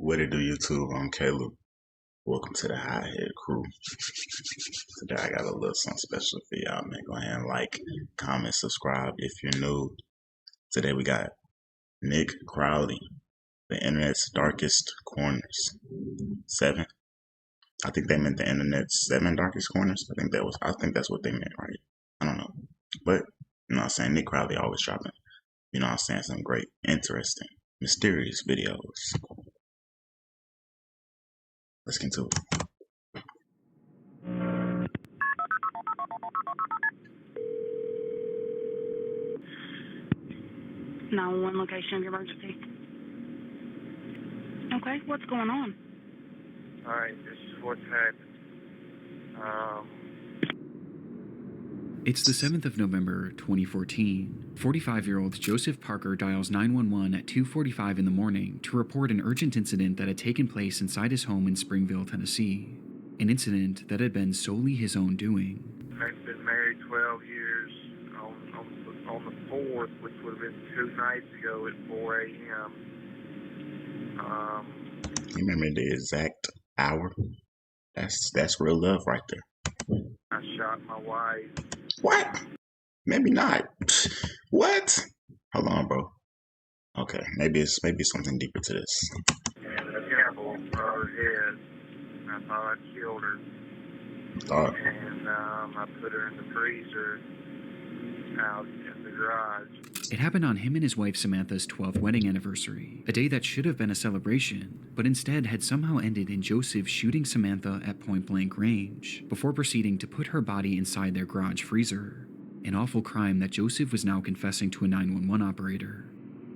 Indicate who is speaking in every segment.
Speaker 1: What it do, YouTube? I'm Caleb. Welcome to the High Head Crew. Today I got a little something special for y'all, man. Go ahead and like, comment, subscribe if you're new. Today we got Nick Crowley, the internet's darkest corners. 7. I think they meant the internet's 7 darkest corners. I think that's what they meant, right? I don't know. But you know what I'm saying? Nick Crowley always dropping, you know what I'm saying, some great, interesting, mysterious videos. Let's get to it.
Speaker 2: 911 location of your emergency. Okay, what's going on?
Speaker 3: Alright, this is what's happened.
Speaker 4: It's the 7th of November, 2014. 45-year-old Joseph Parker dials 911 at 2:45 in the morning to report an urgent incident that had taken place inside his home in Springville, Tennessee. An incident that had been solely his own doing.
Speaker 3: I've been married 12 years. On the 4th, which would have been 2 nights ago at 4 a.m.
Speaker 1: You remember the exact hour? That's real love right there.
Speaker 3: I shot my wife.
Speaker 1: What? Maybe not. What? Hold on, bro. Okay, maybe it's something deeper to this.
Speaker 3: And a apple for her head. And I thought I'd killed her.
Speaker 1: Thought.
Speaker 3: And I put her in the freezer out in the garage.
Speaker 4: It happened on him and his wife Samantha's 12th wedding anniversary, a day that should have been a celebration, but instead had somehow ended in Joseph shooting Samantha at point-blank range, before proceeding to put her body inside their garage freezer. An awful crime that Joseph was now confessing to a 911 operator.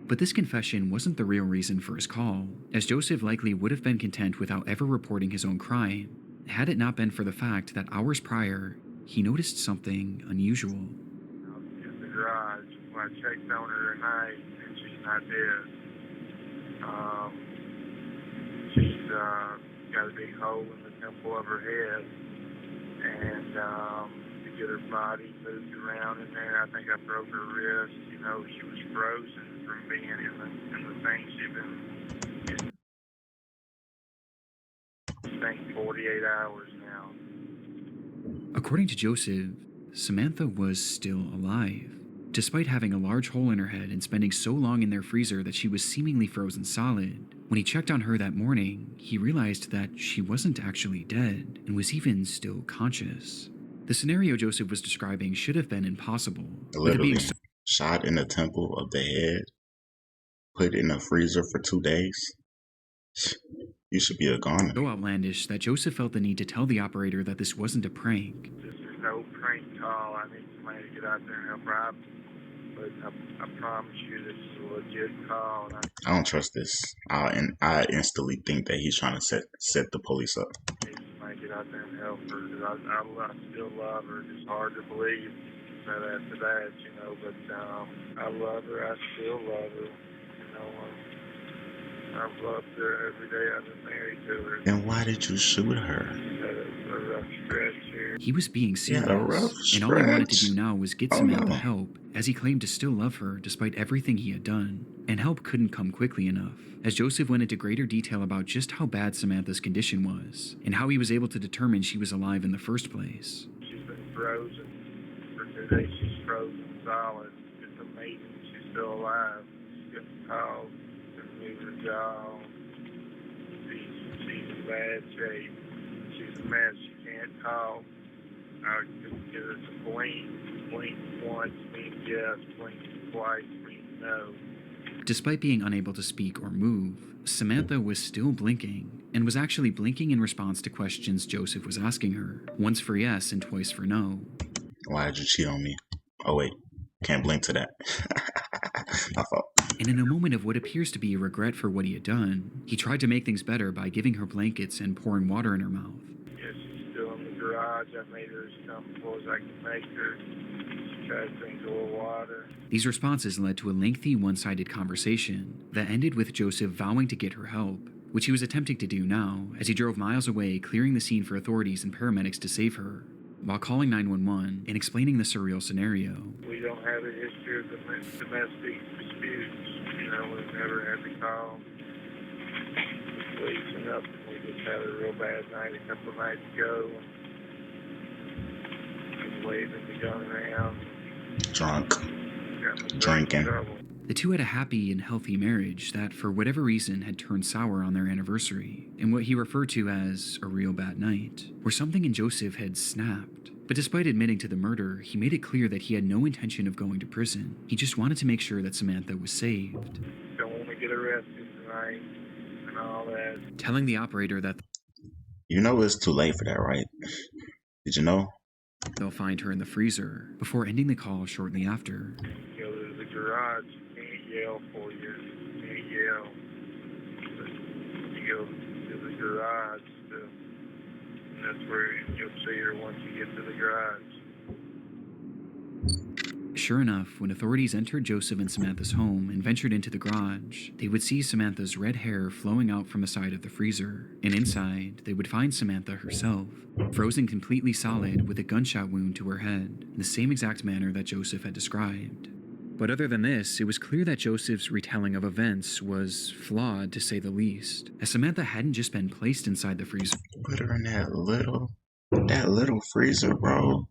Speaker 4: But this confession wasn't the real reason for his call, as Joseph likely would have been content without ever reporting his own crime, had it not been for the fact that hours prior, he noticed something unusual.
Speaker 3: In the garage, when I checked on her tonight, and she's not dead. She's got a big hole in the temple of her head, and to get her body moved around in there, I think I broke her wrist. You know, she was frozen from being in the thing she'd been in 48 hours now.
Speaker 4: According to Joseph, Samantha was still alive, despite having a large hole in her head and spending so long in their freezer that she was seemingly frozen solid. When he checked on her that morning, he realized that she wasn't actually dead and was even still conscious. The scenario Joseph was describing should have been impossible.
Speaker 1: Literally shot in the temple of the head, put in a freezer for 2 days. You should be a goner.
Speaker 4: So outlandish that Joseph felt the need to tell the operator that this wasn't a prank.
Speaker 3: This is no prank call. I need somebody to get out there and help her out. But I promise you, this is a legit call. And
Speaker 1: I don't trust this. I instantly think that he's trying to set the police up.
Speaker 3: I need somebody to get out there and help her, because I still love her. It's hard to believe that after that, you know, but I love her. I still love her. You know, I've loved her every day I've been married to her.
Speaker 1: Then why did you shoot her?
Speaker 3: She's had a rough stretch here.
Speaker 4: He was being serious,
Speaker 1: a rough
Speaker 4: and all he wanted to
Speaker 1: stretch.
Speaker 4: do now was get
Speaker 1: Oh,
Speaker 4: Samantha
Speaker 1: no.
Speaker 4: help, as he claimed to still love her despite everything he had done. And help couldn't come quickly enough, as Joseph went into greater detail about just how bad Samantha's condition was, and how he was able to determine she was alive in the first place.
Speaker 3: She's been frozen for 2 days. She's frozen solid. It's amazing she's still alive. She couldn't talk, couldn't move her jaw. She's in bad shape. She's a mess. She can't talk. I could get her to blink. Blink once means yes. Blink twice means no.
Speaker 4: Despite being unable to speak or move, Samantha was still blinking, and was actually blinking in response to questions Joseph was asking her, once for yes and twice for no.
Speaker 1: Why did you cheat on me? Oh wait, can't blink to that. My fault.
Speaker 4: And in a moment of what appears to be regret for what he had done, he tried to make things better by giving her blankets and pouring water in her mouth.
Speaker 3: Yes, she's still in the garage. I made her as comfortable as I can make her. She tried to drink a little water.
Speaker 4: These responses led to a lengthy one-sided conversation that ended with Joseph vowing to get her help, which he was attempting to do now as he drove miles away, clearing the scene for authorities and paramedics to save her, while calling 911 and explaining the surreal scenario.
Speaker 3: We don't have a history of domestic disputes. You know, we've never had to call the up, and we just had a real bad night a couple of nights ago. He was waving the gun around.
Speaker 1: Drunk.
Speaker 3: Got me in
Speaker 1: Drinking.
Speaker 3: trouble.
Speaker 4: The two had a happy and healthy marriage that, for whatever reason, had turned sour on their anniversary, in what he referred to as a real bad night, where something in Joseph had snapped. But despite admitting to the murder, he made it clear that he had no intention of going to prison. He just wanted to make sure that Samantha was saved.
Speaker 3: Don't want to get arrested tonight and all that.
Speaker 4: Telling the operator that
Speaker 1: You know it's too late for that, right? Did you know?
Speaker 4: they'll find her in the freezer, before ending the call shortly after.
Speaker 3: You go to the garage, you can't yell for you. You can't yell. But you go to the garage, and that's where you'll see her once you get to the garage.
Speaker 4: Sure enough, when authorities entered Joseph and Samantha's home and ventured into the garage, they would see Samantha's red hair flowing out from the side of the freezer, and inside, they would find Samantha herself, frozen completely solid with a gunshot wound to her head, in the same exact manner that Joseph had described. But other than this, it was clear that Joseph's retelling of events was flawed, to say the least, as Samantha hadn't just been placed inside the freezer.
Speaker 1: Put her in that little freezer, bro.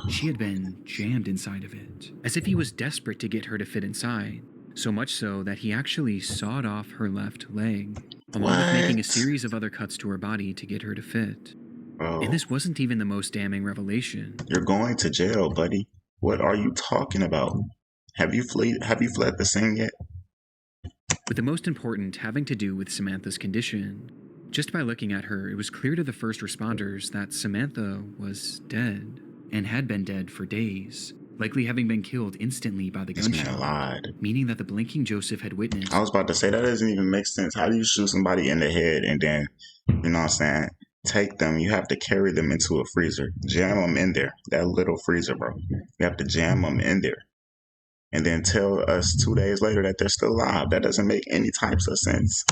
Speaker 4: She had been jammed inside of it, as if he was desperate to get her to fit inside, so much so that he actually sawed off her left leg, along with making a
Speaker 1: What?
Speaker 4: series of other cuts to her body to get her to fit.
Speaker 1: Bro,
Speaker 4: And this wasn't even the most damning revelation.
Speaker 1: you're going to jail, buddy. What are you talking about? Have you fled the scene yet?
Speaker 4: With the most important having to do with Samantha's condition. Just by looking at her, it was clear to the first responders that Samantha was dead, and had been dead for days, likely having been killed instantly by the
Speaker 1: This man
Speaker 4: gunshot,
Speaker 1: lied.
Speaker 4: meaning that the blinking Joseph had witnessed
Speaker 1: I was about to say that doesn't even make sense. How do you shoot somebody in the head and then, you know what I'm saying, take them? You have to carry them into a freezer, jam them in there, that little freezer, bro. You have to jam them in there, and then tell us 2 days later that they're still alive. That doesn't make any types of sense.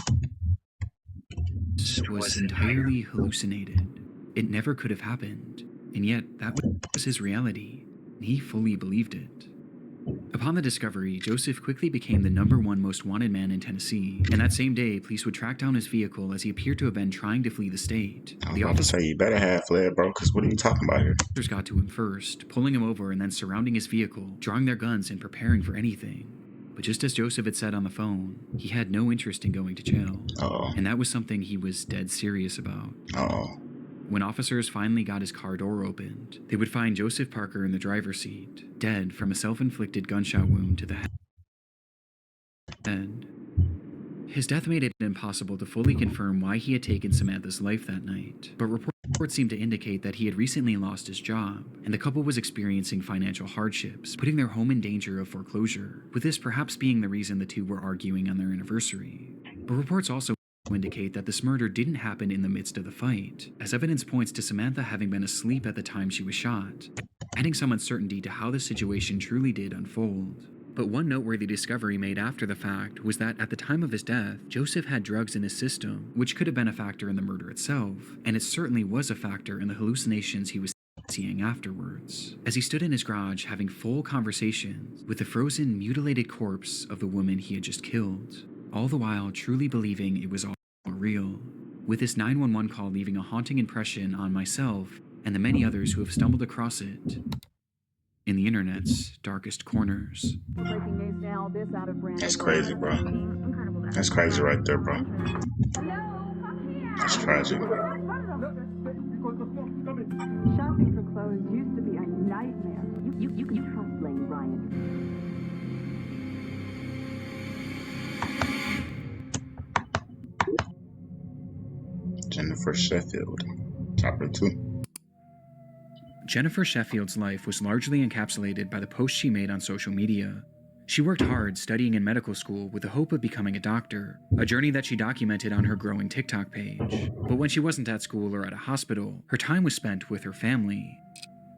Speaker 4: was entirely hallucinated. It never could have happened, and yet that was his reality, and he fully believed it. Upon the discovery, Joseph quickly became the #1 most wanted man in Tennessee, and that same day, police would track down his vehicle as he appeared to have been trying to flee the state.
Speaker 1: I was
Speaker 4: The
Speaker 1: about to say, you better have fled, bro, because what are you talking about here?
Speaker 4: officers got to him first, pulling him over and then surrounding his vehicle, drawing their guns and preparing for anything. But just as Joseph had said on the phone, he had no interest in going to jail,
Speaker 1: Uh-oh.
Speaker 4: and that was something he was dead serious about.
Speaker 1: Uh-oh.
Speaker 4: When officers finally got his car door opened, they would find Joseph Parker in the driver's seat, dead from a self-inflicted gunshot wound to the head. His death made it impossible to fully confirm why he had taken Samantha's life that night, but reports seemed to indicate that he had recently lost his job, and the couple was experiencing financial hardships, putting their home in danger of foreclosure, with this perhaps being the reason the two were arguing on their anniversary. But reports also indicate that this murder didn't happen in the midst of the fight, as evidence points to Samantha having been asleep at the time she was shot, adding some uncertainty to how the situation truly did unfold. But one noteworthy discovery made after the fact was that at the time of his death, Joseph had drugs in his system, which could have been a factor in the murder itself, and it certainly was a factor in the hallucinations he was seeing afterwards, as he stood in his garage having full conversations with the frozen, mutilated corpse of the woman he had just killed, all the while truly believing it was all real, with this 911 call leaving a haunting impression on myself and the many others who have stumbled across it in the internet's darkest corners.
Speaker 1: That's crazy, bro. That's crazy right there, bro. That's tragic.
Speaker 5: Shopping for clothes used to be a nightmare. You can't blame Ryan.
Speaker 1: Jennifer Sheffield, chapter 2.
Speaker 4: Jennifer Sheffield's life was largely encapsulated by the posts she made on social media. She worked hard studying in medical school with the hope of becoming a doctor, a journey that she documented on her growing TikTok page. But when she wasn't at school or at a hospital, her time was spent with her family.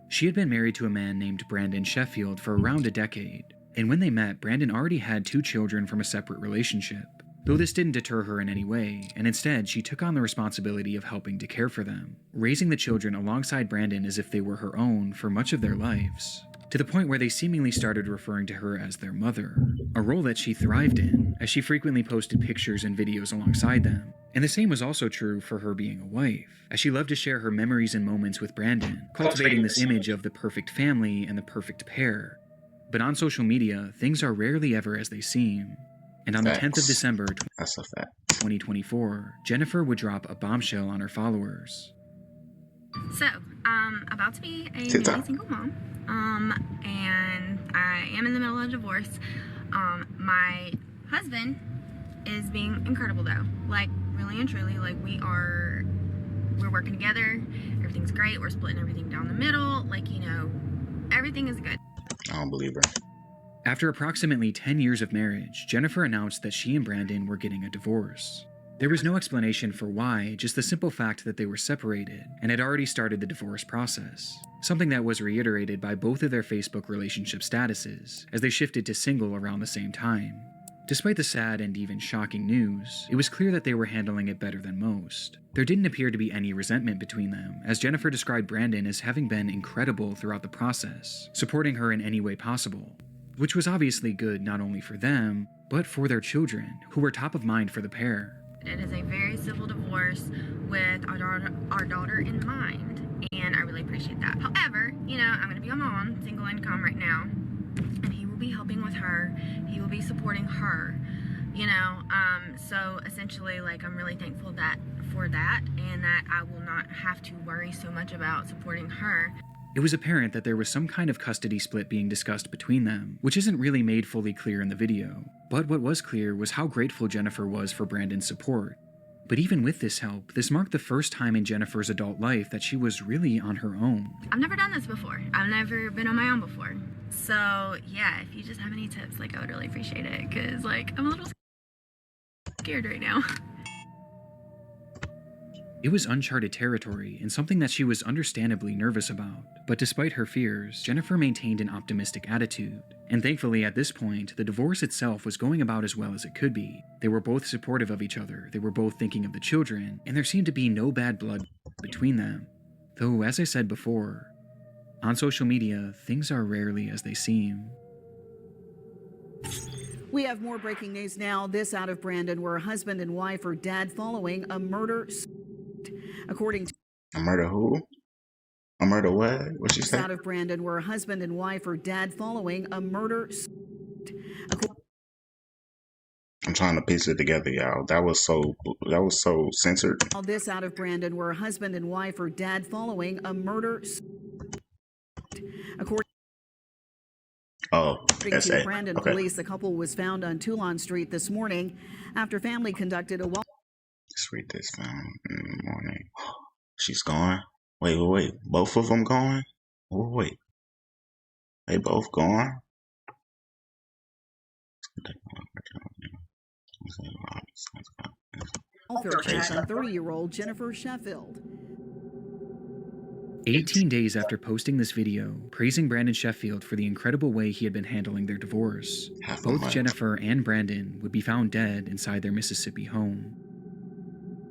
Speaker 4: She had been married to a man named Brandon Sheffield for around a decade, and when they met, Brandon already had 2 children from a separate relationship. Though this didn't deter her in any way, and instead she took on the responsibility of helping to care for them, raising the children alongside Brandon as if they were her own for much of their lives, to the point where they seemingly started referring to her as their mother, a role that she thrived in, as she frequently posted pictures and videos alongside them, And the same was also true for her being a wife, as she loved to share her memories and moments with Brandon, cultivating this image of the perfect family and the perfect pair. But on social media, things are rarely ever as they seem. And on the 10th of December,
Speaker 1: That's a fact.
Speaker 4: 2024, Jennifer would drop a bombshell on her followers.
Speaker 6: So, about to be a
Speaker 1: TikTok.
Speaker 6: newly single mom, and I am in the middle of a divorce. My husband is being incredible though, like really and truly, like we're working together, everything's great, we're splitting everything down the middle, like, you know, everything is good.
Speaker 1: I don't believe her.
Speaker 4: After approximately 10 years of marriage, Jennifer announced that she and Brandon were getting a divorce. There was no explanation for why, just the simple fact that they were separated and had already started the divorce process, something that was reiterated by both of their Facebook relationship statuses as they shifted to single around the same time. Despite the sad and even shocking news, it was clear that they were handling it better than most. There didn't appear to be any resentment between them, as Jennifer described Brandon as having been incredible throughout the process, supporting her in any way possible, which was obviously good not only for them, but for their children, who were top of mind for the pair.
Speaker 6: It is a very civil divorce with our daughter in mind, and I really appreciate that. However, you know, I'm going to be a mom, single income right now, and he will be helping with her. He will be supporting her, you know. So essentially, like, I'm really thankful for that, and that I will not have to worry so much about supporting her.
Speaker 4: It was apparent that there was some kind of custody split being discussed between them, which isn't really made fully clear in the video. But what was clear was how grateful Jennifer was for Brandon's support. But even with this help, this marked the first time in Jennifer's adult life that she was really on her own.
Speaker 6: I've never done this before. I've never been on my own before. So yeah, if you just have any tips, like, I would really appreciate it, because, like, I'm a little scared right now.
Speaker 4: It was uncharted territory and something that she was understandably nervous about. But despite her fears, Jennifer maintained an optimistic attitude. And thankfully, at this point, the divorce itself was going about as well as it could be. They were both supportive of each other, they were both thinking of the children, and there seemed to be no bad blood between them. Though, as I said before, on social media, things are rarely as they seem.
Speaker 7: We have more breaking news now. This out of Brandon, where a husband and wife are dead following a murder. According to
Speaker 1: A murder who? A murder what? What you say?
Speaker 7: out of Brandon, where a husband and wife are dead following a murder.
Speaker 1: I'm trying to piece it together, y'all. That was so censored.
Speaker 7: This out of Brandon, where a husband and wife are dead following a murder. According
Speaker 1: Oh,
Speaker 7: to Brandon
Speaker 1: okay.
Speaker 7: police, the couple was found on Toulon Street this morning after family conducted a
Speaker 1: Let's read this found in the morning. She's gone. Wait. Both of them gone? Wait. They both gone?
Speaker 7: welfare check on 30-year-old Jennifer Sheffield.
Speaker 4: 18 days after posting this video, praising Brandon Sheffield for the incredible way he had been handling their divorce, both Jennifer and Brandon would be found dead inside their Mississippi home.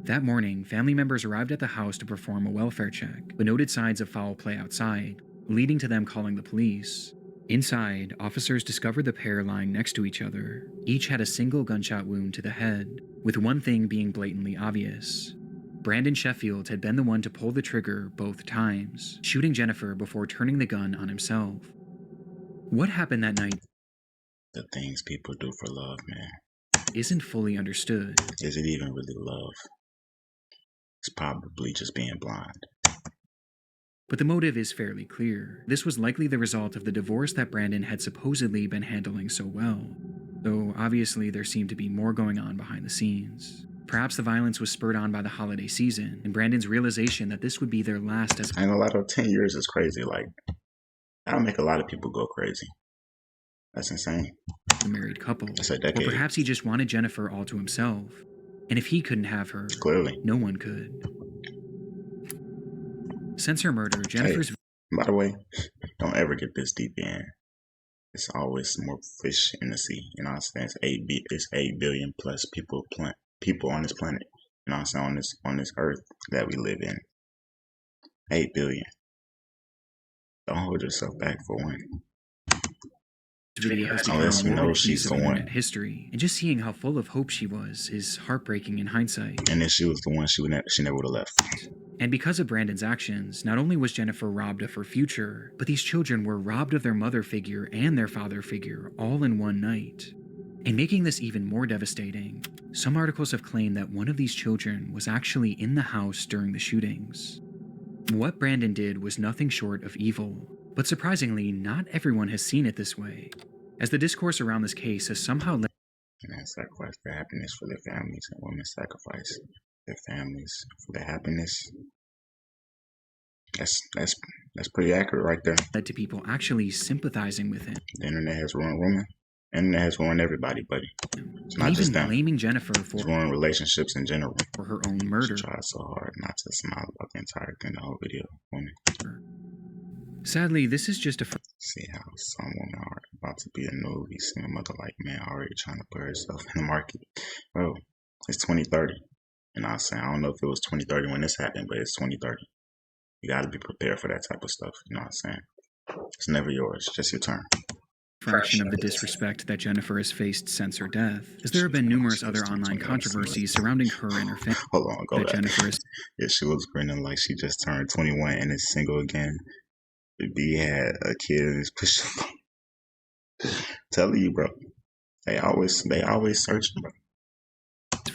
Speaker 4: That morning, family members arrived at the house to perform a welfare check, but noted signs of foul play outside, leading to them calling the police. Inside, officers discovered the pair lying next to each other. Each had a single gunshot wound to the head, with one thing being blatantly obvious. Brandon Sheffield had been the one to pull the trigger both times, shooting Jennifer before turning the gun on himself. What happened that night?
Speaker 1: The things people do for love, man.
Speaker 4: Isn't fully understood.
Speaker 1: Is it even really love? It's probably just being blind.
Speaker 4: But the motive is fairly clear. This was likely the result of the divorce that Brandon had supposedly been handling so well, though obviously there seemed to be more going on behind the scenes. Perhaps the violence was spurred on by the holiday season, and Brandon's realization that this would be their last as
Speaker 1: And a lot of 10 years is crazy. Like, that'll make a lot of people go crazy. That's insane.
Speaker 4: a married couple.
Speaker 1: That's a decade.
Speaker 4: Or perhaps he just wanted Jennifer all to himself. And if he couldn't have her,
Speaker 1: Clearly.
Speaker 4: no one could. Since her murder, Jennifer's...
Speaker 1: Hey, by the way, don't ever get this deep in. It's always more fish in the sea. You know what I'm saying? It's 8 billion plus people on this planet. You know what I'm saying? On this earth that we live in. 8 billion. Don't hold yourself back for one.
Speaker 4: video has become
Speaker 1: Unless
Speaker 4: a
Speaker 1: you know
Speaker 4: morbid
Speaker 1: she's
Speaker 4: piece of
Speaker 1: the one.
Speaker 4: internet history, and just seeing how full of hope she was is heartbreaking in hindsight.
Speaker 1: And if she was the one, she never would have left.
Speaker 4: And because of Brandon's actions, not only was Jennifer robbed of her future, but these children were robbed of their mother figure and their father figure all in one night. And making this even more devastating, some articles have claimed that one of these children was actually in the house during the shootings. What Brandon did was nothing short of evil, but surprisingly, not everyone has seen it this way, as the discourse around this case has somehow led
Speaker 1: Men sacrifice their happiness for their families, and women sacrifice their families for their happiness. That's pretty accurate right there.
Speaker 4: to people actually sympathizing with him.
Speaker 1: The internet has ruined women. The internet has ruined everybody, buddy. It's not
Speaker 4: And
Speaker 1: just
Speaker 4: even
Speaker 1: them.
Speaker 4: blaming Jennifer
Speaker 1: It's ruined relationships in general.
Speaker 4: for her own murder.
Speaker 1: She tried so hard not to smile about the entire thing, the whole video. Women.
Speaker 4: Sadly, this is just a
Speaker 1: See how some women are about to be a newbie single mother like man already trying to put herself in the market. Bro, it's 2030. And I was saying, I don't know if it was 2030 when this happened, but it's 2030. You gotta be prepared for that type of stuff. You know what I'm saying? It's never yours, just your turn.
Speaker 4: fraction of the disrespect that Jennifer has faced since her death, as there have been numerous other online controversies surrounding her and her family.
Speaker 1: Hold on, go
Speaker 4: that
Speaker 1: back.
Speaker 4: Jennifer is
Speaker 1: Yeah, she was grinning like she just turned 21 and is single again. B had a kid in his push-up. Telling you, bro. They always searching, bro.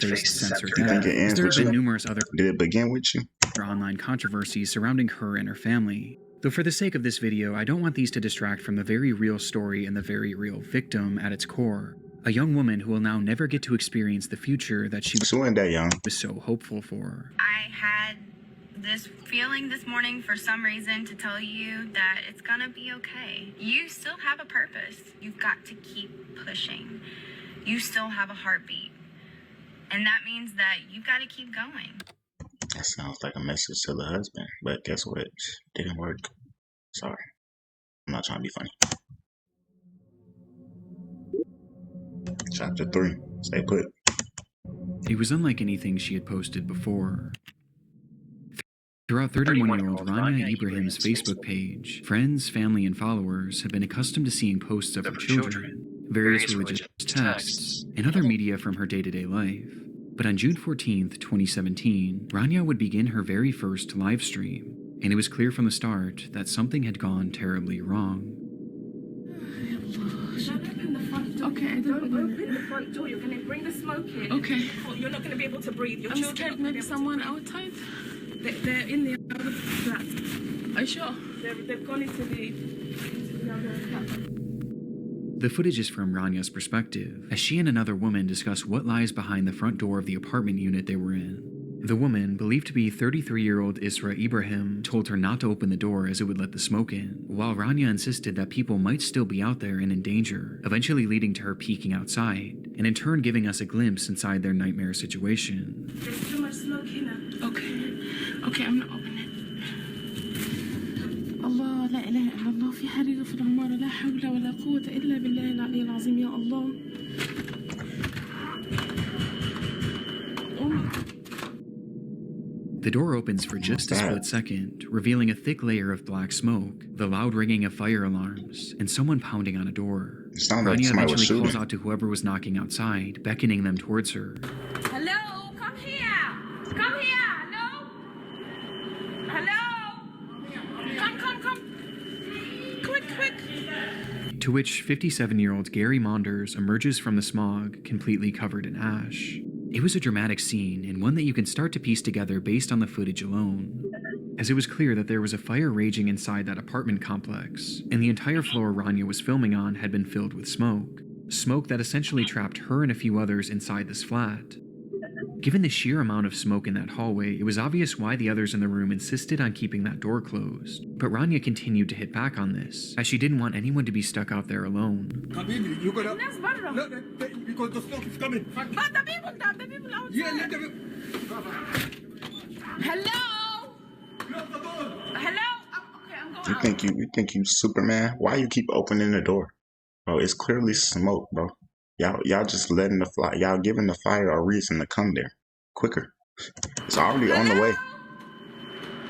Speaker 4: faced since her
Speaker 1: You
Speaker 4: death,
Speaker 1: think it
Speaker 4: as
Speaker 1: ends
Speaker 4: there
Speaker 1: with
Speaker 4: have been
Speaker 1: you?
Speaker 4: numerous other
Speaker 1: Did it begin with you?
Speaker 4: online controversies surrounding her and her family. Though for the sake of this video, I don't want these to distract from the very real story and the very real victim at its core. A young woman who will now never get to experience the future that she
Speaker 1: She wasn't that young.
Speaker 4: was so hopeful for.
Speaker 6: I had this feeling this morning for some reason to tell you that it's gonna be okay. You still have a purpose. You've got to keep pushing. You still have a heartbeat. And that means that you've got to keep going.
Speaker 1: That sounds like a message to the husband, but guess what? Didn't work. Sorry. I'm not trying to be funny. Chapter 3. Stay put.
Speaker 4: It was unlike anything she had posted before. Throughout 31-year-old Rania Ibrahim's Facebook page, friends, family, and followers have been accustomed to seeing posts of her children, various religious texts, and other media from her day-to-day life. But on June 14th, 2017, Rania would begin her very first live stream, and it was clear from the start that something had gone terribly wrong.
Speaker 8: Okay, don't open the front door. You're going to bring the smoke in. Okay. You're not going to be able to breathe. Your children scared maybe someone outside. They're in the other flat. Are you sure? They've gone into the other flat.
Speaker 4: The footage is from Rania's perspective, as she and another woman discuss what lies behind the front door of the apartment unit they were in. The woman, believed to be 33-year-old Isra Ibrahim, told her not to open the door as it would let the smoke in, while Rania insisted that people might still be out there and in danger, eventually leading to her peeking outside, and in turn giving us a glimpse inside their nightmare situation.
Speaker 8: There's too much smoke here. Okay, I'm not opening it. الله لا إله إلا الله في حريق في العمارة لا حول ولا قوة إلا بالله العلي العظيم يا الله.
Speaker 4: The door opens for just a split second, revealing a thick layer of black smoke, the loud ringing of fire alarms, and someone pounding on a door.
Speaker 1: It sounded like
Speaker 4: Rania
Speaker 1: somebody was
Speaker 4: eventually calls
Speaker 1: shooting.
Speaker 4: out to whoever was knocking outside, beckoning them towards her.
Speaker 8: Hello, come here. Come here. Hello. Hello. Come. Quick.
Speaker 4: To which 57-year-old Gary Monders emerges from the smog, completely covered in ash. It was a dramatic scene, and one that you can start to piece together based on the footage alone, as it was clear that there was a fire raging inside that apartment complex, and the entire floor Rania was filming on had been filled with smoke. Smoke that essentially trapped her and a few others inside this flat. Given the sheer amount of smoke in that hallway, it was obvious why the others in the room insisted on keeping that door closed. But Rania continued to hit back on this, as she didn't want anyone to be stuck out there alone.
Speaker 9: Come in, you gotta... No, because the smoke is coming.
Speaker 8: But the people outside.
Speaker 9: Yeah, let them...
Speaker 8: Hello.
Speaker 9: Close the door.
Speaker 8: Hello. I'm going out.
Speaker 1: You think you Superman? Why you keep opening the door? Bro, it's clearly smoke, bro. Y'all just letting the fly. Y'all giving the fire a reason to come there quicker. It's already on the way. Know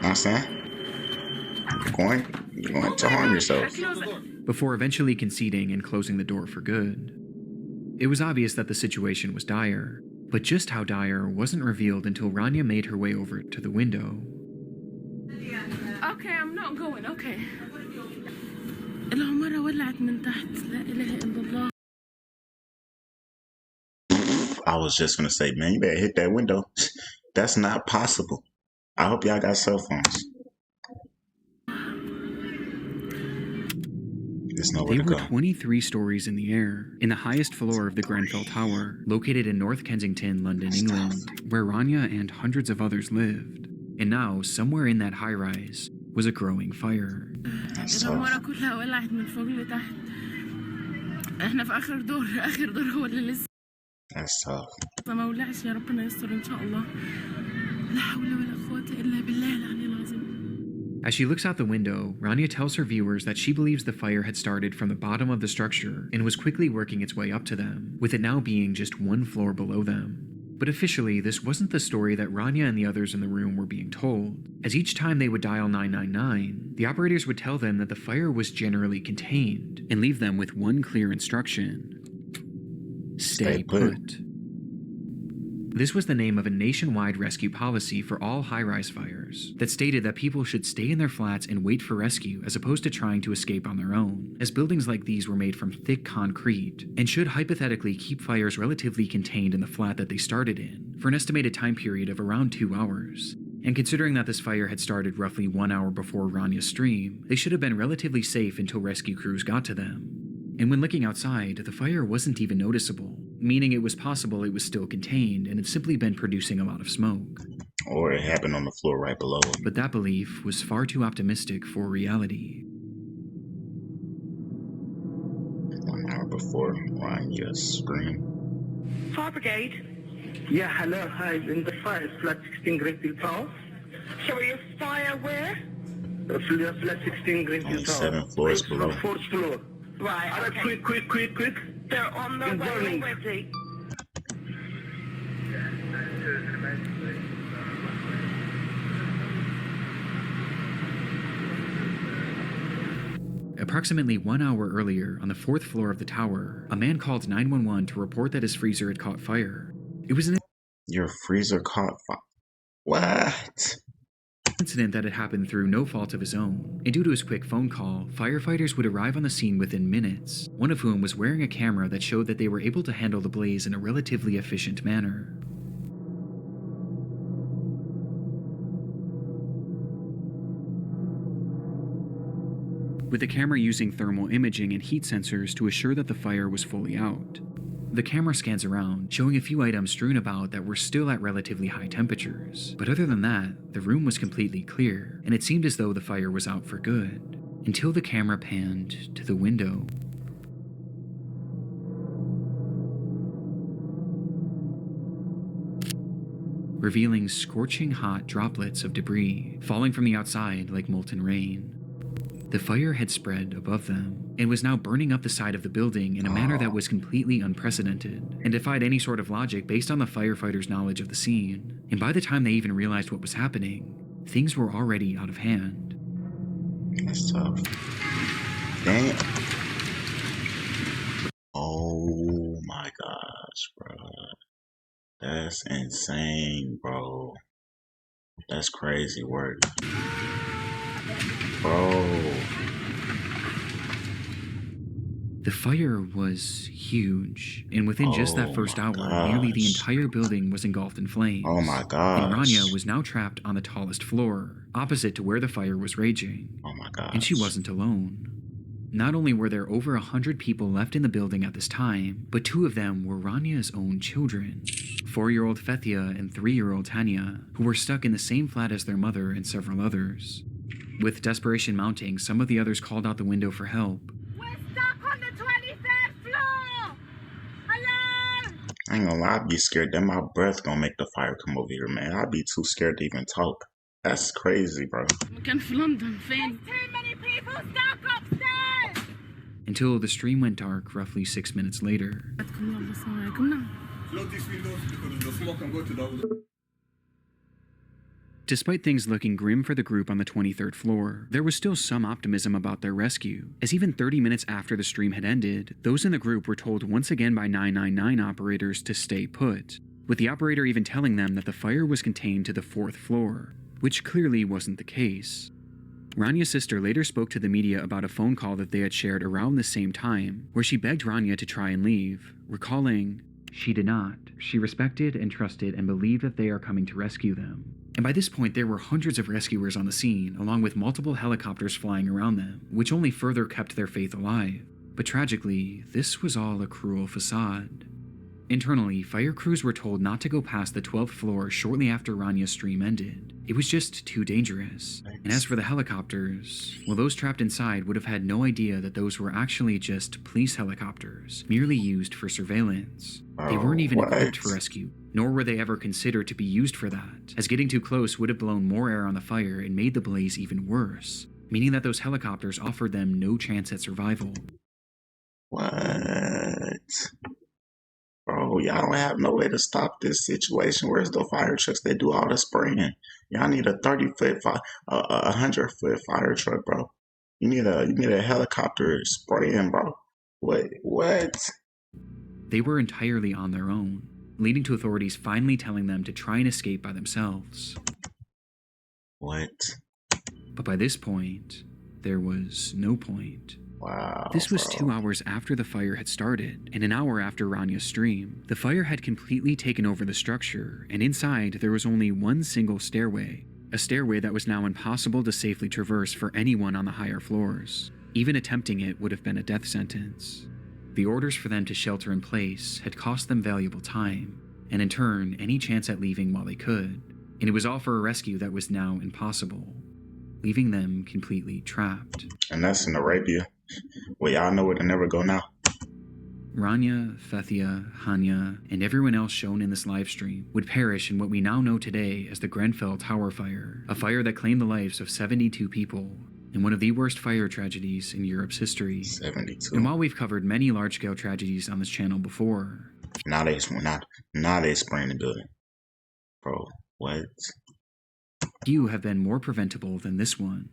Speaker 1: what I'm saying? You're going to harm yourself.
Speaker 4: Before eventually conceding and closing the door for good. It was obvious that the situation was dire, but just how dire wasn't revealed until Rania made her way over to the window.
Speaker 8: Okay, I'm not going, okay. العمارة ولعت من تحت لا إله إلا الله.
Speaker 1: I was just gonna say, man, you better hit that window. That's not possible. I hope y'all got cell phones. There's nowhere
Speaker 4: They
Speaker 1: to
Speaker 4: were
Speaker 1: go.
Speaker 4: 23 stories in the air, in the highest floor of the Grenfell Tower, located in North Kensington, London, England, where Rania and hundreds of others lived. And now, somewhere in that high-rise, was a growing fire.
Speaker 1: That's tough.
Speaker 8: العمارة كلها ولعت من فوق لتحت. إحنا في آخر دور هو اللي لسه
Speaker 1: That's tough.
Speaker 8: ما ولعش يا ربنا يستر إن شاء الله. لا حول ولا قوة إلا بالله العلي العظيم.
Speaker 4: As she looks out the window, Rania tells her viewers that she believes the fire had started from the bottom of the structure and was quickly working its way up to them, with it now being just one floor below them. But officially, this wasn't the story that Rania and the others in the room were being told, as each time they would dial 999, the operators would tell them that the fire was generally contained and leave them with one clear instruction: stay put. This was the name of a nationwide rescue policy for all high-rise fires that stated that people should stay in their flats and wait for rescue as opposed to trying to escape on their own, as buildings like these were made from thick concrete and should hypothetically keep fires relatively contained in the flat that they started in for an estimated time period of around 2 hours. And considering that this fire had started roughly 1 hour before Rania's stream, they should have been relatively safe until rescue crews got to them. And when looking outside, the fire wasn't even noticeable, meaning it was possible it was still contained and had simply been producing a lot of smoke.
Speaker 1: Or it happened on the floor right below.
Speaker 4: But that belief was far too optimistic for reality.
Speaker 1: 1 hour before Rania's scream.
Speaker 10: Fire brigade.
Speaker 9: Yeah, hello, hi, in the fire, flat 16 Greenfield Tower.
Speaker 10: Sorry, a fire where?
Speaker 9: Flat 16 Greenfield
Speaker 1: Only
Speaker 9: Tower.
Speaker 1: 7 floors below.
Speaker 9: 4th floor.
Speaker 10: Right, okay.
Speaker 9: Quick.
Speaker 10: They're on their
Speaker 9: It's
Speaker 10: way
Speaker 9: burning.
Speaker 10: already.
Speaker 4: Approximately 1 hour earlier, on the 4th floor of the tower, a man called 911 to report that his freezer had caught fire. It was an
Speaker 1: Your freezer caught fire. What?
Speaker 4: incident that had happened through no fault of his own, and due to his quick phone call, firefighters would arrive on the scene within minutes, one of whom was wearing a camera that showed that they were able to handle the blaze in a relatively efficient manner. With the camera using thermal imaging and heat sensors to assure that the fire was fully out. The camera scans around, showing a few items strewn about that were still at relatively high temperatures. But other than that, the room was completely clear, and it seemed as though the fire was out for good, until the camera panned to the window. Revealing scorching hot droplets of debris falling from the outside like molten rain. The fire had spread above them, and was now burning up the side of the building in a manner that was completely unprecedented, and defied any sort of logic based on the firefighters' knowledge of the scene. And by the time they even realized what was happening, things were already out of hand.
Speaker 1: That's tough. Damn. Oh my gosh, bro. That's insane, bro. That's crazy work. Bro.
Speaker 4: The fire was huge, and within just that first hour, nearly the entire building was engulfed in flames.
Speaker 1: Oh my gosh.
Speaker 4: And Rania was now trapped on the tallest floor, opposite to where the fire was raging.
Speaker 1: Oh my gosh.
Speaker 4: And she wasn't alone. Not only were there over 100 people left in the building at this time, but 2 of them were Rania's own children, 4-year-old Fethia and 3-year-old Tanya, who were stuck in the same flat as their mother and several others. With desperation mounting, some of the others called out the window for help.
Speaker 10: We're stuck on the 23rd floor! Hello!
Speaker 1: I ain't gonna lie, I'd be scared that my breath gonna make the fire come over here, man. I'd be too scared to even talk. That's crazy, bro.
Speaker 8: كان في لندن فين؟
Speaker 10: Too many people stuck upstairs!
Speaker 4: Until the stream went dark roughly 6 minutes later.
Speaker 9: Close these windows because the smoke can go to the
Speaker 4: Despite things looking grim for the group on the 23rd floor, there was still some optimism about their rescue, as even 30 minutes after the stream had ended, those in the group were told once again by 999 operators to stay put, with the operator even telling them that the fire was contained to the 4th floor, which clearly wasn't the case. Ranya's sister later spoke to the media about a phone call that they had shared around the same time, where she begged Rania to try and leave, recalling, "She did not. She respected and trusted and believed that they are coming to rescue them." And by this point, there were hundreds of rescuers on the scene, along with multiple helicopters flying around them, which only further kept their faith alive. But tragically, this was all a cruel facade. Internally, fire crews were told not to go past the 12th floor shortly after Ranya's stream ended. It was just too dangerous. And as for the helicopters, well, those trapped inside would have had no idea that those were actually just police helicopters, merely used for surveillance. They weren't even equipped for rescue, nor were they ever considered to be used for that, as getting too close would have blown more air on the fire and made the blaze even worse, meaning that those helicopters offered them no chance at survival.
Speaker 1: What? Bro, y'all don't have no way to stop this situation. Where's the fire trucks that do all the spraying? Y'all need a 30-foot, 100-foot fire truck, bro. You need a helicopter spraying, bro. What?
Speaker 4: They were entirely on their own, leading to authorities finally telling them to try and escape by themselves.
Speaker 1: What?
Speaker 4: But by this point, there was no point.
Speaker 1: Wow.
Speaker 4: This was
Speaker 1: bro.
Speaker 4: 2 hours after the fire had started, and an hour after Ranya's stream. The fire had completely taken over the structure, and inside there was only one single stairway. A stairway that was now impossible to safely traverse for anyone on the higher floors. Even attempting it would have been a death sentence. The orders for them to shelter in place had cost them valuable time, and in turn, any chance at leaving while they could. And it was all for a rescue that was now impossible, leaving them completely trapped.
Speaker 1: And that's in Arabia. Well, y'all know where to never go now.
Speaker 4: Rania, Fethia, Hanya, and everyone else shown in this livestream would perish in what we now know today as the Grenfell Tower Fire, a fire that claimed the lives of 72 people, and one of the worst fire tragedies in Europe's history.
Speaker 1: 72.
Speaker 4: And while we've covered many large-scale tragedies on this channel before,
Speaker 1: Now they spraying the building. Bro, what?
Speaker 4: few have been more preventable than this one.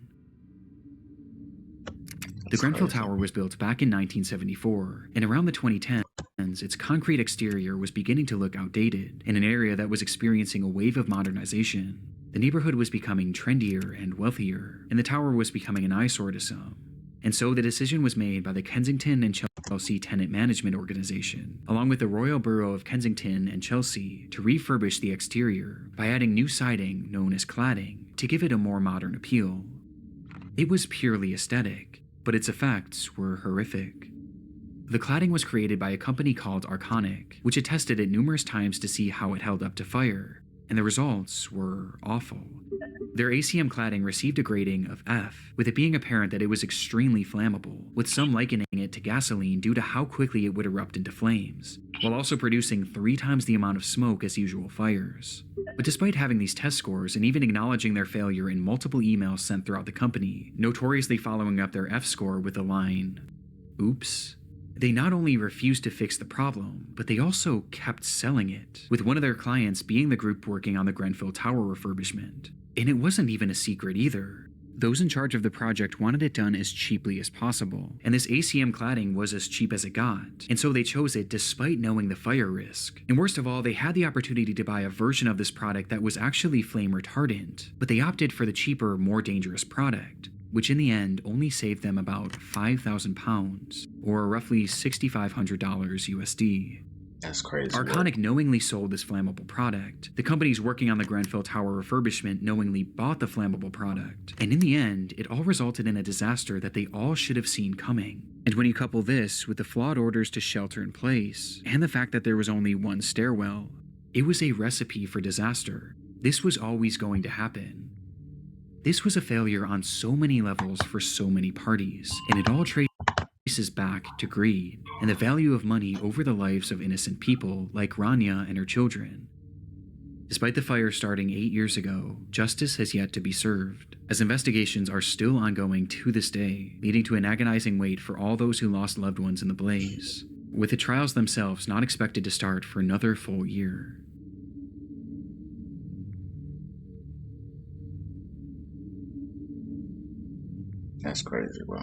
Speaker 4: The Grenfell Tower was built back in 1974, and around the 2010s, its concrete exterior was beginning to look outdated in an area that was experiencing a wave of modernization. The neighborhood was becoming trendier and wealthier, and the tower was becoming an eyesore to some. And so the decision was made by the Kensington and Chelsea Tenant Management Organization, along with the Royal Borough of Kensington and Chelsea, to refurbish the exterior by adding new siding known as cladding to give it a more modern appeal. It was purely aesthetic, but its effects were horrific. The cladding was created by a company called Arconic, which had tested it numerous times to see how it held up to fire, and the results were awful. Their ACM cladding received a grading of F, with it being apparent that it was extremely flammable, with some likening it to gasoline due to how quickly it would erupt into flames, while also producing 3 times the amount of smoke as usual fires. But despite having these test scores and even acknowledging their failure in multiple emails sent throughout the company, notoriously following up their F score with the line, "Oops," they not only refused to fix the problem, but they also kept selling it, with one of their clients being the group working on the Grenfell Tower refurbishment. And it wasn't even a secret either. Those in charge of the project wanted it done as cheaply as possible, and this ACM cladding was as cheap as it got, and so they chose it despite knowing the fire risk. And worst of all, they had the opportunity to buy a version of this product that was actually flame retardant, but they opted for the cheaper, more dangerous product, which in the end only saved them about £5,000, or roughly $6,500 USD.
Speaker 1: That's crazy.
Speaker 4: Arconic knowingly sold this flammable product. The companies working on the Grenfell Tower refurbishment knowingly bought the flammable product. And in the end, it all resulted in a disaster that they all should have seen coming. And when you couple this with the flawed orders to shelter in place, and the fact that there was only one stairwell, it was a recipe for disaster. This was always going to happen. This was a failure on so many levels for so many parties, and it all traces back to greed and the value of money over the lives of innocent people like Rania and her children. Despite the fire starting 8 years ago, justice has yet to be served, as investigations are still ongoing to this day, leading to an agonizing wait for all those who lost loved ones in the blaze, with the trials themselves not expected to start for another full year.
Speaker 1: That's crazy, bro.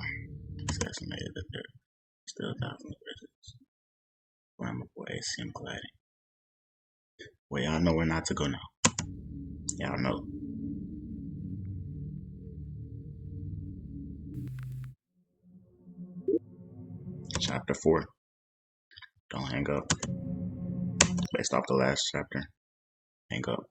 Speaker 1: It's estimated that there are still thousands of residents. Flammable ACM cladding. Well, y'all know where not to go now. Y'all know. Chapter 4. Don't hang up. Based off the last chapter. Hang up.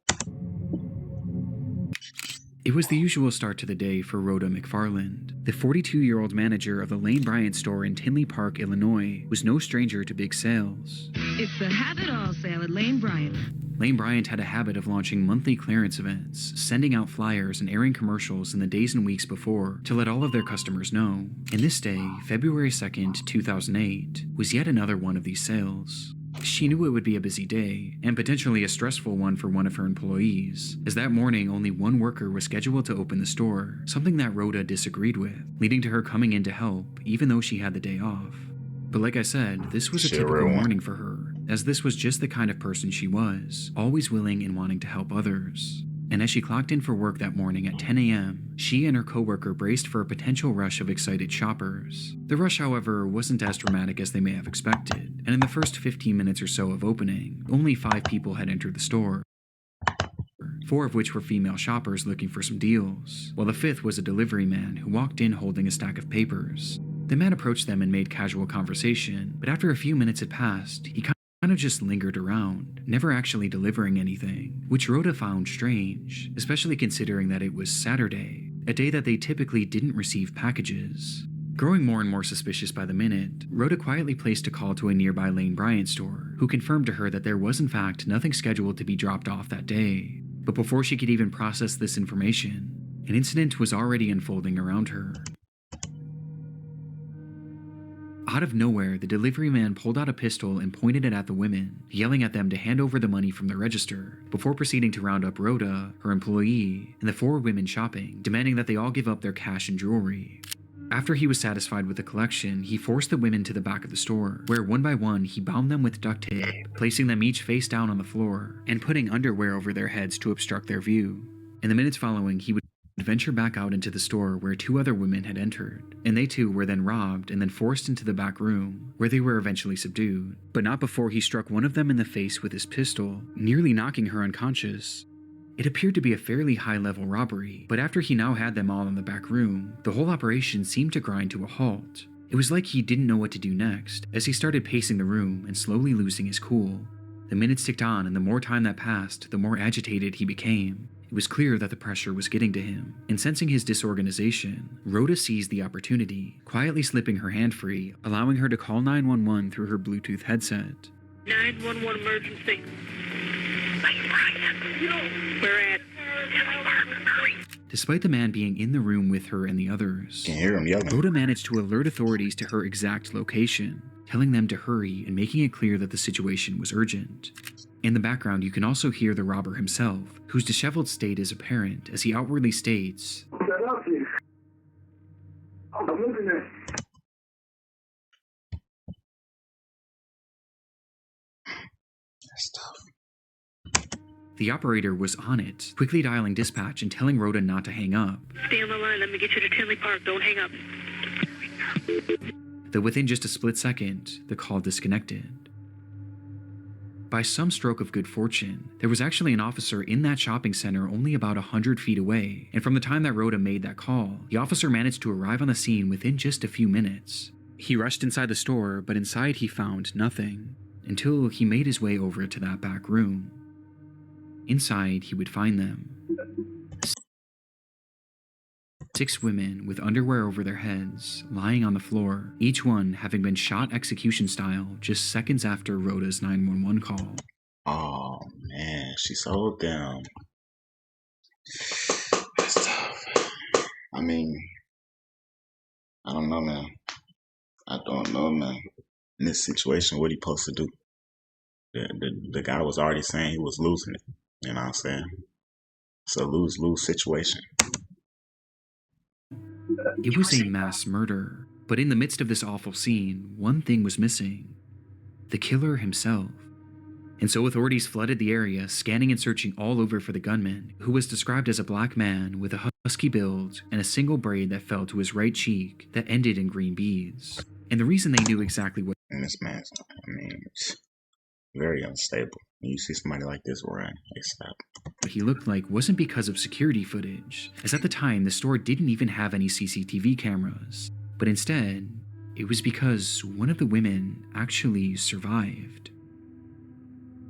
Speaker 4: It was the usual start to the day for Rhoda McFarland. The 42-year-old manager of the Lane Bryant store in Tinley Park, Illinois, was no stranger to big sales.
Speaker 11: It's the Have It All sale at Lane Bryant.
Speaker 4: Lane Bryant had a habit of launching monthly clearance events, sending out flyers and airing commercials in the days and weeks before to let all of their customers know. And this day, February 2nd, 2008, was yet another one of these sales. She knew it would be a busy day, and potentially a stressful one for one of her employees, as that morning only one worker was scheduled to open the store, something that Rhoda disagreed with, leading to her coming in to help, even though she had the day off. But like I said, this was a typical morning for her, as this was just the kind of person she was, always willing and wanting to help others. And as she clocked in for work that morning at 10 a.m., she and her coworker braced for a potential rush of excited shoppers. The rush, however, wasn't as dramatic as they may have expected, and in the first 15 minutes or so of opening, only 5 people had entered the store, 4 of which were female shoppers looking for some deals, while the 5th was a delivery man who walked in holding a stack of papers. The man approached them and made casual conversation, but after a few minutes had passed, he kind of just lingered around, never actually delivering anything, which Rhoda found strange, especially considering that it was Saturday, a day that they typically didn't receive packages. Growing more and more suspicious by the minute, Rhoda quietly placed a call to a nearby Lane Bryant store, who confirmed to her that there was in fact nothing scheduled to be dropped off that day. But before she could even process this information, an incident was already unfolding around her. Out of nowhere, the delivery man pulled out a pistol and pointed it at the women, yelling at them to hand over the money from the register, before proceeding to round up Rhoda, her employee, and the 4 women shopping, demanding that they all give up their cash and jewelry. After he was satisfied with the collection, he forced the women to the back of the store, where one by one he bound them with duct tape, placing them each face down on the floor, and putting underwear over their heads to obstruct their view. In the minutes following, he would venture back out into the store where 2 other women had entered, and they too were then robbed and then forced into the back room, where they were eventually subdued, but not before he struck one of them in the face with his pistol, nearly knocking her unconscious. It appeared to be a fairly high-level robbery, but after he now had them all in the back room, the whole operation seemed to grind to a halt. It was like he didn't know what to do next, as he started pacing the room and slowly losing his cool. The minutes ticked on, and the more time that passed, the more agitated he became. It was clear that the pressure was getting to him, and sensing his disorganization, Rhoda seized the opportunity, quietly slipping her hand free, allowing her to call 911 through her Bluetooth headset.
Speaker 10: 911 emergency. We're at
Speaker 4: Despite the man being in the room with her and the others,
Speaker 1: Can hear him yelling.
Speaker 4: Rhoda managed to alert authorities to her exact location, telling them to hurry and making it clear that the situation was urgent. In the background, you can also hear the robber himself, whose disheveled state is apparent as he outwardly states,
Speaker 9: I'm looking at.
Speaker 1: That's tough.
Speaker 4: The operator was on it, quickly dialing dispatch and telling Rhoda not to hang up.
Speaker 10: Stay on the line. Let me get you to Tinley Park. Don't hang up.
Speaker 4: Though within just a split second, the call disconnected. By some stroke of good fortune, there was actually an officer in that shopping center only about 100 feet away, and from the time that Rhoda made that call, the officer managed to arrive on the scene within just a few minutes. He rushed inside the store, but inside he found nothing, until he made his way over to that back room. Inside, he would find them. 6 women with underwear over their heads, lying on the floor, each one having been shot execution style just seconds after Rhoda's 911 call.
Speaker 1: Oh man, she sold them. That's tough. I mean, I don't know, man. In this situation, what he supposed to do? The guy was already saying he was losing it. You know what I'm saying? It's a lose-lose situation.
Speaker 4: It was a mass murder, but in the midst of this awful scene, one thing was missing: the killer himself. And so authorities flooded the area, scanning and searching all over for the gunman, who was described as a black man with a husky build and a single braid that fell to his right cheek that ended in green beads. And the reason they knew exactly what
Speaker 1: this man's, it's very unstable. When you see somebody like this run, they stop.
Speaker 4: he looked like wasn't because of security footage, as at the time the store didn't even have any CCTV cameras, but instead, it was because one of the women actually survived.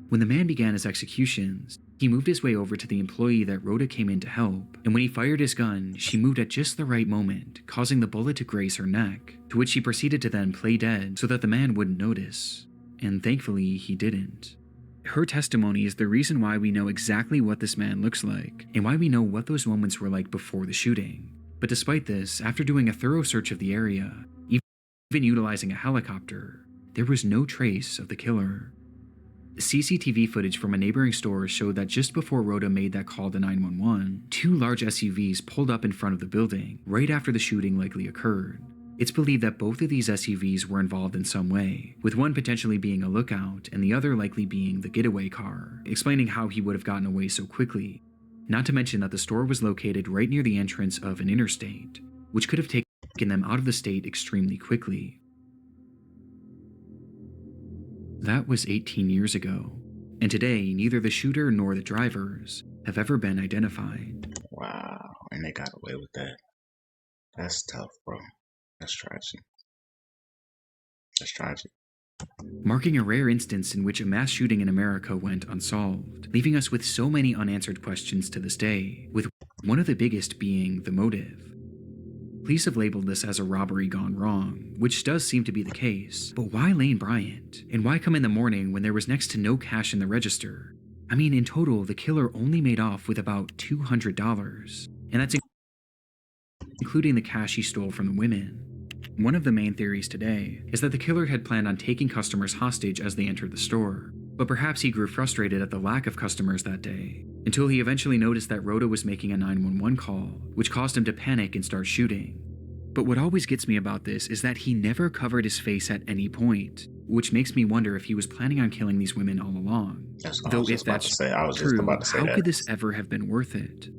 Speaker 4: When the man began his executions, he moved his way over to the employee that Rhoda came in to help, and when he fired his gun, she moved at just the right moment, causing the bullet to graze her neck, to which she proceeded to then play dead so that the man wouldn't notice. And thankfully, he didn't. Her testimony is the reason why we know exactly what this man looks like, and why we know what those moments were like before the shooting. But despite this, after doing a thorough search of the area, even utilizing a helicopter, there was no trace of the killer. CCTV footage from a neighboring store showed that just before Rhoda made that call to 911, 2 large SUVs pulled up in front of the building right after the shooting likely occurred. It's believed that both of these SUVs were involved in some way, with one potentially being a lookout and the other likely being the getaway car, explaining how he would have gotten away so quickly. Not to mention that the store was located right near the entrance of an interstate, which could have taken them out of the state extremely quickly. That was 18 years ago, and today neither the shooter nor the drivers have ever been identified.
Speaker 1: Wow, and they got away with that. That's tough, bro. That's tragic. That's tragic.
Speaker 4: Marking a rare instance in which a mass shooting in America went unsolved, leaving us with so many unanswered questions to this day, with one of the biggest being the motive. Police have labeled this as a robbery gone wrong, which does seem to be the case, but why Lane Bryant? And why come in the morning when there was next to no cash in the register? I mean, in total, the killer only made off with about $200, and that's including the cash he stole from the women. One of the main theories today is that the killer had planned on taking customers hostage as they entered the store, but perhaps he grew frustrated at the lack of customers that day, until he eventually noticed that Rhoda was making a 911 call, which caused him to panic and start shooting. But what always gets me about this is that he never covered his face at any point, which makes me wonder if he was planning on killing these women all along. Though if that's true, how could this ever have been worth it?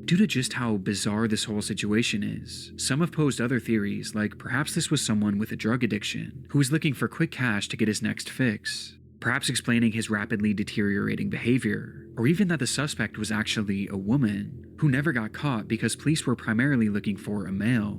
Speaker 4: Due to just how bizarre this whole situation is, some have posed other theories, like perhaps this was someone with a drug addiction who was looking for quick cash to get his next fix, perhaps explaining his rapidly deteriorating behavior, or even that the suspect was actually a woman who never got caught because police were primarily looking for a male.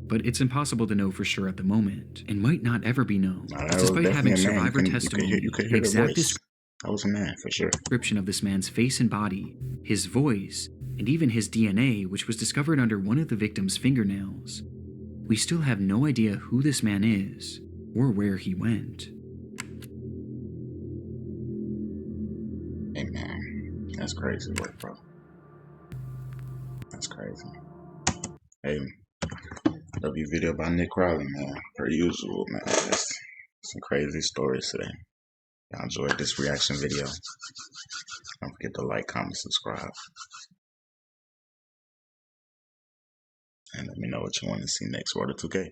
Speaker 4: But it's impossible to know for sure at the moment, and might not ever be known, despite having survivor testimony and exact description of this man's face and body, his voice, and even his DNA, which was discovered under one of the victim's fingernails. We still have no idea who this man is, or where he went.
Speaker 1: Hey man, that's crazy work, bro. That's crazy. Hey, W video by Nick Crowley, man. Per usual, man. That's some crazy stories today. Y'all enjoyed this reaction video. Don't forget to like, comment, subscribe. And let me know what you want to see next. Order 2K.